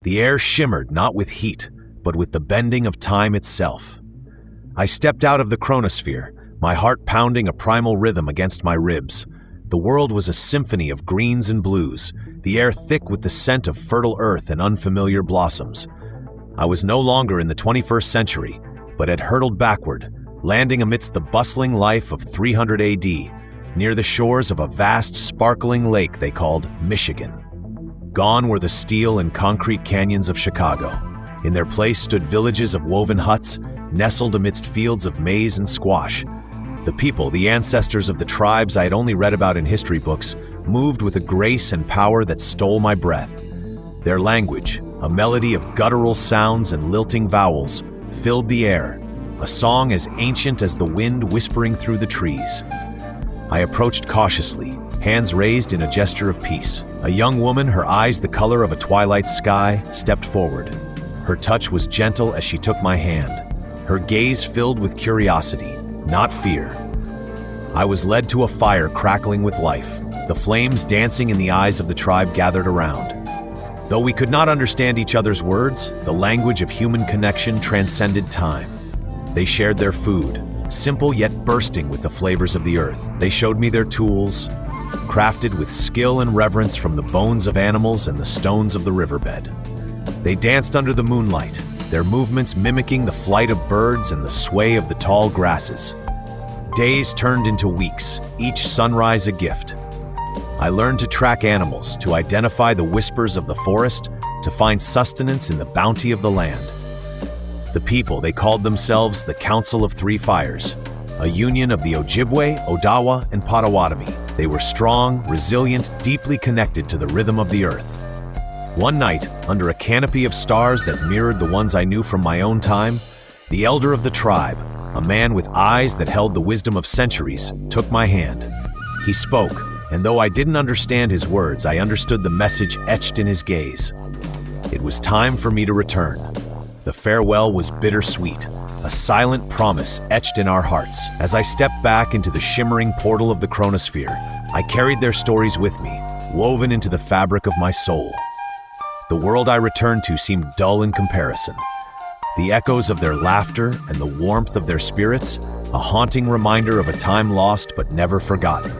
The air shimmered not with heat, but with the bending of time itself. I stepped out of the chronosphere, my heart pounding a primal rhythm against my ribs. The world was a symphony of greens and blues, the air thick with the scent of fertile earth and unfamiliar blossoms. I was no longer in the 21st century, but had hurtled backward, landing amidst the bustling life of 300 AD, near the shores of a vast, sparkling lake they called Michigan. Gone were the steel and concrete canyons of Chicago. In their place stood villages of woven huts, nestled amidst fields of maize and squash. The people, the ancestors of the tribes I had only read about in history books, moved with a grace and power that stole my breath. Their language, a melody of guttural sounds and lilting vowels, filled the air, a song as ancient as the wind whispering through the trees. I approached cautiously, hands raised in a gesture of peace. A young woman, her eyes the color of a twilight sky, stepped forward. Her touch was gentle as she took my hand, her gaze filled with curiosity, not fear. I was led to a fire crackling with life, the flames dancing in the eyes of the tribe gathered around. Though we could not understand each other's words, the language of human connection transcended time. They shared their food, simple yet bursting with the flavors of the earth. They showed me their tools, crafted with skill and reverence from the bones of animals and the stones of the riverbed. They danced under the moonlight, their movements mimicking the flight of birds and the sway of the tall grasses. Days turned into weeks, each sunrise a gift. I learned to track animals, to identify the whispers of the forest, to find sustenance in the bounty of the land. The people, they called themselves the Council of Three Fires, a union of the Ojibwe, Odawa, and Potawatomi. They were strong, resilient, deeply connected to the rhythm of the earth. One night, under a canopy of stars that mirrored the ones I knew from my own time, the elder of the tribe, a man with eyes that held the wisdom of centuries, took my hand. He spoke, and though I didn't understand his words, I understood the message etched in his gaze. It was time for me to return. The farewell was bittersweet, a silent promise etched in our hearts. As I stepped back into the shimmering portal of the chronosphere, I carried their stories with me, woven into the fabric of my soul. The world I returned to seemed dull in comparison. The echoes of their laughter and the warmth of their spirits, a haunting reminder of a time lost but never forgotten.